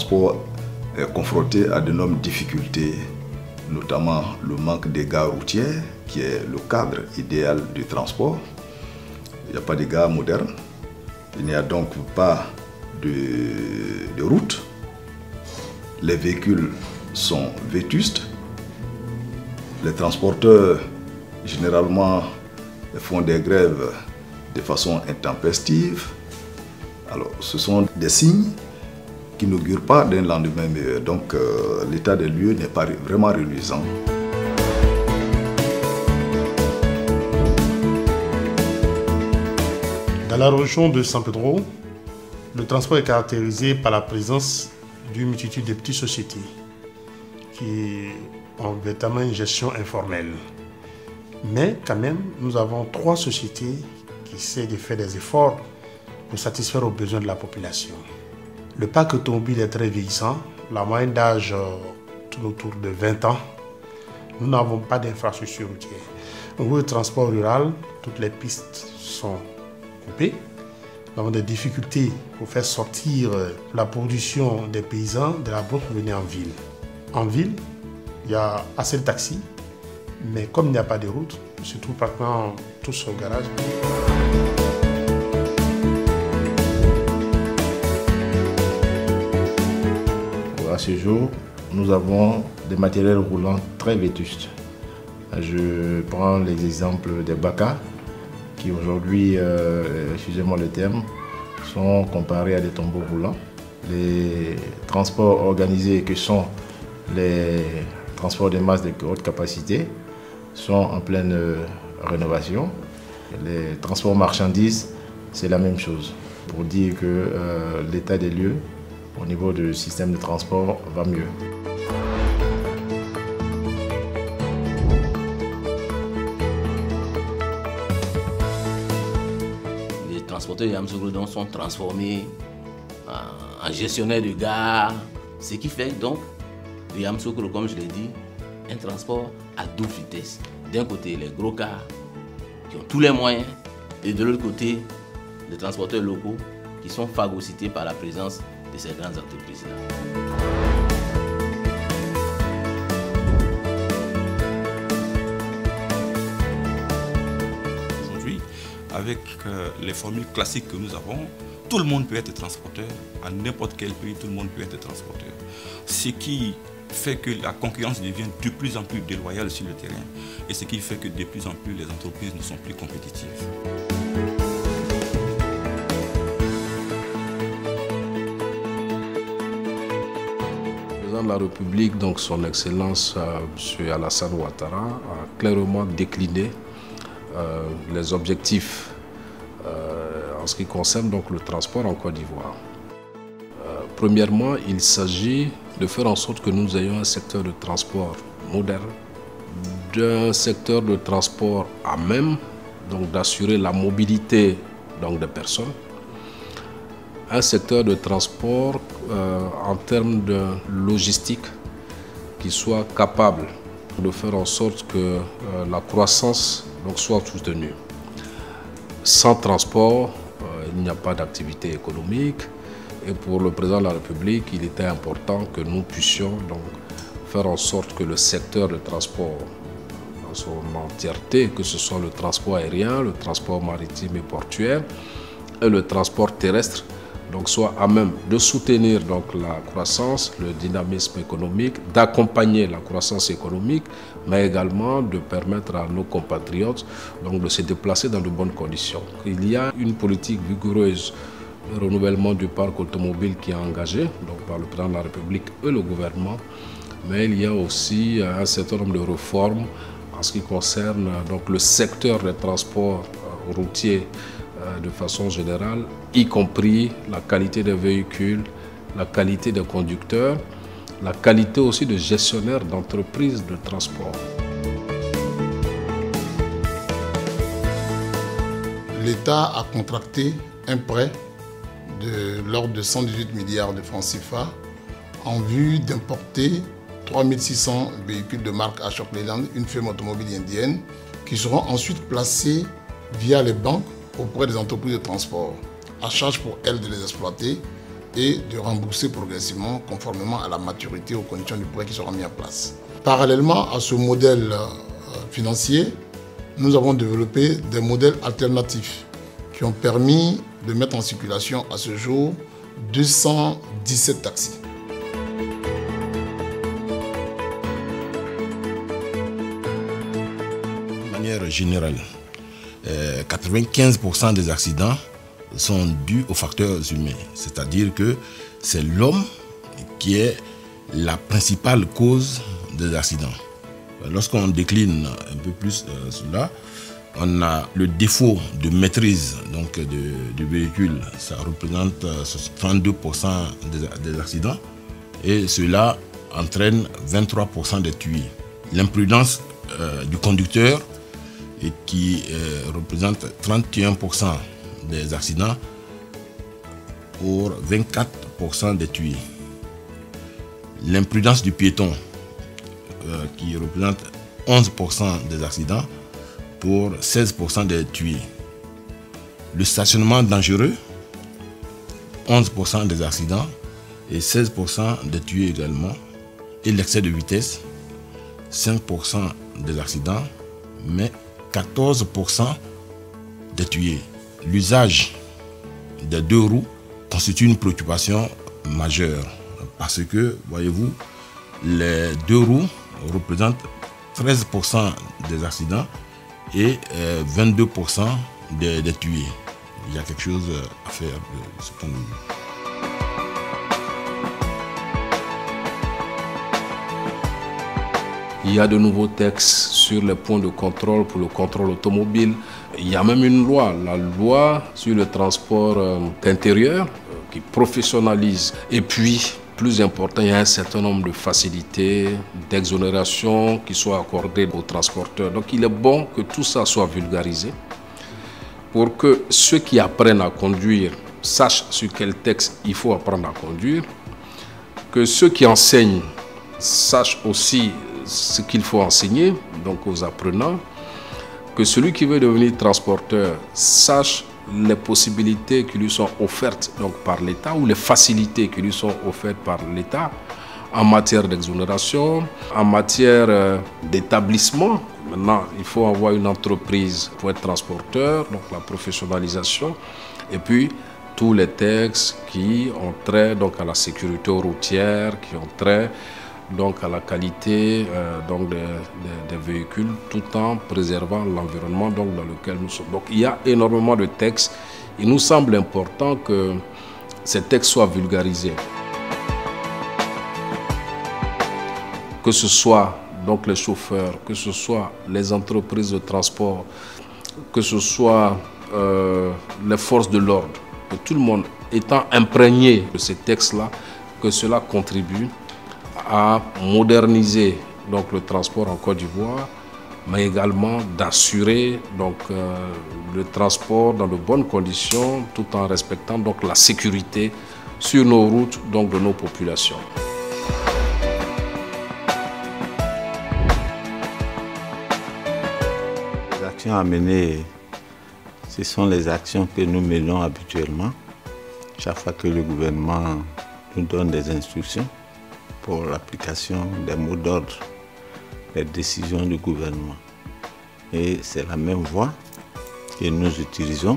transport est confronté à d'énormes difficultés, notamment le manque de gares routières, qui est le cadre idéal du transport. Il n'y a pas de gares modernes, il n'y a donc pas de route. Les véhicules sont vétustes. Les transporteurs, généralement, font des grèves de façon intempestive. Alors, ce sont des signes qui n'augurent pas d'un lendemain meilleur. Donc, l'état des lieux n'est pas vraiment reluisant. Dans la région de San Pedro, le transport est caractérisé par la présence d'une multitude de petites sociétés qui ont véritablement une gestion informelle. Mais quand même, nous avons 3 sociétés qui essaient de faire des efforts pour satisfaire aux besoins de la population. Le parc automobile est très vieillissant. La moyenne d'âge tourne autour de 20 ans. Nous n'avons pas d'infrastructure routière. Au niveau du transport rural, toutes les pistes sont coupées. Nous avons des difficultés pour faire sortir la production des paysans de la brousse pour venir en ville. En ville, il y a assez de taxis, mais comme il n'y a pas de route, ils se trouvent pratiquement tous au garage. À ce jour, nous avons des matériels roulants très vétustes. Je prends les exemples des BACA, qui aujourd'hui, excusez-moi le terme, sont comparés à des tombeaux roulants. Les transports organisés que sont les transports de masse de haute capacité sont en pleine rénovation. Les transports marchandises, c'est la même chose. Pour dire que l'état des lieux au niveau du système de transport va mieux. Les transporteurs de Yamoussoukro sont transformés en gestionnaires de gare, ce qui fait donc de Yamoussoukro, comme je l'ai dit, un transport à double vitesse. D'un côté, les gros cars qui ont tous les moyens, et de l'autre côté, les transporteurs locaux qui sont phagocytés par la présence de ces grandes entreprises-là. Aujourd'hui, avec les formules classiques que nous avons, tout le monde peut être transporteur. À n'importe quel pays, tout le monde peut être transporteur. Ce qui fait que la concurrence devient de plus en plus déloyale sur le terrain et ce qui fait que de plus en plus les entreprises ne sont plus compétitives. De la République, donc son Excellence M. Alassane Ouattara, a clairement décliné les objectifs en ce qui concerne donc le transport en Côte d'Ivoire. Premièrement, il s'agit de faire en sorte que nous ayons un secteur de transport moderne, d'un secteur de transport à même, donc d'assurer la mobilité donc, des personnes, un secteur de transport en termes de logistique qui soit capable de faire en sorte que la croissance donc, soit soutenue. Sans transport, il n'y a pas d'activité économique et pour le président de la République, il était important que nous puissions donc faire en sorte que le secteur de transport dans son entièreté, que ce soit le transport aérien, le transport maritime et portuaire et le transport terrestre, donc soit à même de soutenir donc la croissance, le dynamisme économique, d'accompagner la croissance économique, mais également de permettre à nos compatriotes donc de se déplacer dans de bonnes conditions. Il y a une politique vigoureuse de renouvellement du parc automobile qui est engagée donc par le président de la République et le gouvernement, mais il y a aussi un certain nombre de réformes en ce qui concerne donc le secteur des transports routiers de façon générale, y compris la qualité des véhicules, la qualité des conducteurs, la qualité aussi de gestionnaires d'entreprises de transport. L'État a contracté un prêt de l'ordre de 118 milliards de francs CFA en vue d'importer 3600 véhicules de marque Ashok Leyland, une firme automobile indienne, qui seront ensuite placés via les banques auprès des entreprises de transport, à charge pour elles de les exploiter et de rembourser progressivement conformément à la maturité aux conditions du prêt qui seront mis en place. Parallèlement à ce modèle financier, nous avons développé des modèles alternatifs qui ont permis de mettre en circulation à ce jour 217 taxis. De manière générale, 95% des accidents sont dus aux facteurs humains. C'est-à-dire que c'est l'homme qui est la principale cause des accidents. Lorsqu'on décline un peu plus cela, on a le défaut de maîtrise donc, du véhicule. Ça représente 32% des accidents et cela entraîne 23% des tués. L'imprudence du conducteur et qui représente 31% des accidents pour 24% des tués. L'imprudence du piéton qui représente 11% des accidents pour 16% des tués. Le stationnement dangereux, 11% des accidents et 16% des tués également. Et l'excès de vitesse, 5% des accidents, mais 14% des tués. L'usage des deux roues constitue une préoccupation majeure parce que, voyez-vous, les deux roues représentent 13% des accidents et 22% des tués. Il y a quelque chose à faire de ce point de vue. Il y a de nouveaux textes sur les points de contrôle pour le contrôle automobile. Il y a même une loi, la loi sur le transport intérieur qui professionnalise. Et puis, plus important, il y a un certain nombre de facilités, d'exonération qui soient accordées aux transporteurs. Donc il est bon que tout ça soit vulgarisé pour que ceux qui apprennent à conduire sachent sur quel texte il faut apprendre à conduire, que ceux qui enseignent sachent aussi ce qu'il faut enseigner, donc aux apprenants, que celui qui veut devenir transporteur sache les possibilités qui lui sont offertes donc, par l'État ou les facilités qui lui sont offertes par l'État en matière d'exonération, en matière d'établissement. Maintenant, il faut avoir une entreprise pour être transporteur, donc la professionnalisation, et puis tous les textes qui ont trait donc, à la sécurité routière, qui ont trait donc à la qualité donc des véhicules tout en préservant l'environnement donc dans lequel nous sommes. Donc il y a énormément de textes. Il nous semble important que ces textes soient vulgarisés. Que ce soit donc les chauffeurs, que ce soit les entreprises de transport, que ce soit les forces de l'ordre, que tout le monde étant imprégné de ces textes-là, que cela contribue à moderniser donc, le transport en Côte d'Ivoire, mais également d'assurer donc, le transport dans de bonnes conditions tout en respectant donc, la sécurité sur nos routes donc, de nos populations. Les actions à mener, ce sont les actions que nous menons habituellement. Chaque fois que le gouvernement nous donne des instructions pour l'application des mots d'ordre, des décisions du gouvernement. Et c'est la même voie que nous utilisons,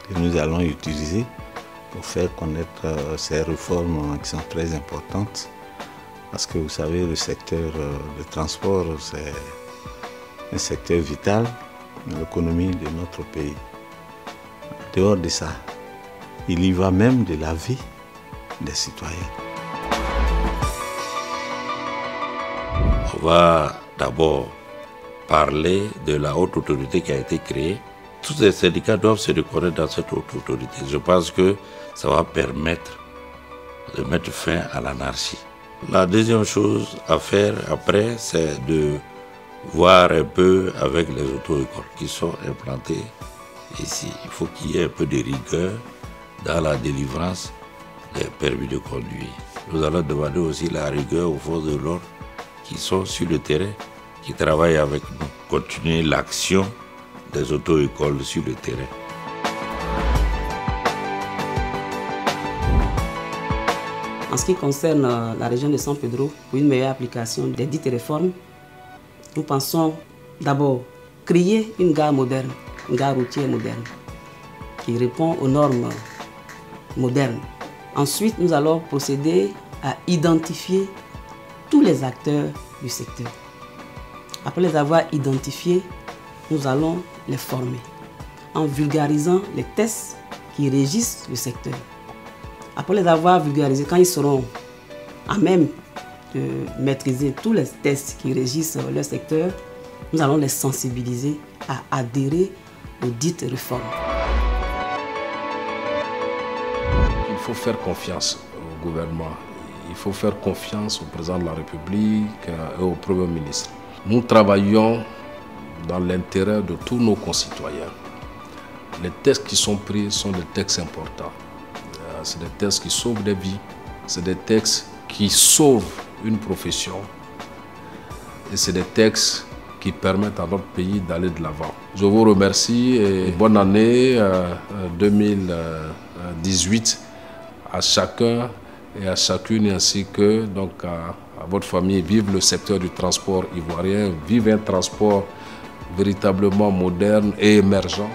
que nous allons utiliser pour faire connaître ces réformes qui sont très importantes. Parce que vous savez, le secteur du transport, c'est un secteur vital dans l'économie de notre pays. En dehors de ça, il y va même de la vie des citoyens. On va d'abord parler de la haute autorité qui a été créée. Tous les syndicats doivent se reconnaître dans cette haute autorité. Je pense que ça va permettre de mettre fin à l'anarchie. La deuxième chose à faire après, c'est de voir un peu avec les auto-écoles qui sont implantées ici. Il faut qu'il y ait un peu de rigueur dans la délivrance des permis de conduire. Nous allons demander aussi la rigueur aux forces de l'ordre qui sont sur le terrain, qui travaillent avec nous. Continuer l'action des auto-écoles sur le terrain. En ce qui concerne la région de San Pedro, pour une meilleure application des dites réformes, nous pensons d'abord créer une gare moderne, une gare routière moderne, qui répond aux normes modernes. Ensuite, nous allons procéder à identifier tous les acteurs du secteur. Après les avoir identifiés, nous allons les former en vulgarisant les tests qui régissent le secteur. Après les avoir vulgarisés, quand ils seront à même de maîtriser tous les tests qui régissent le secteur, nous allons les sensibiliser à adhérer aux dites réformes. Il faut faire confiance au gouvernement. Il faut faire confiance au président de la République et au Premier ministre. Nous travaillons dans l'intérêt de tous nos concitoyens. Les textes qui sont pris sont des textes importants. C'est des textes qui sauvent des vies. C'est des textes qui sauvent une profession. Et c'est des textes qui permettent à notre pays d'aller de l'avant. Je vous remercie et bonne année 2018 à chacun et à chacune, ainsi que donc à votre famille. Vive le secteur du transport ivoirien, vive un transport véritablement moderne et émergent.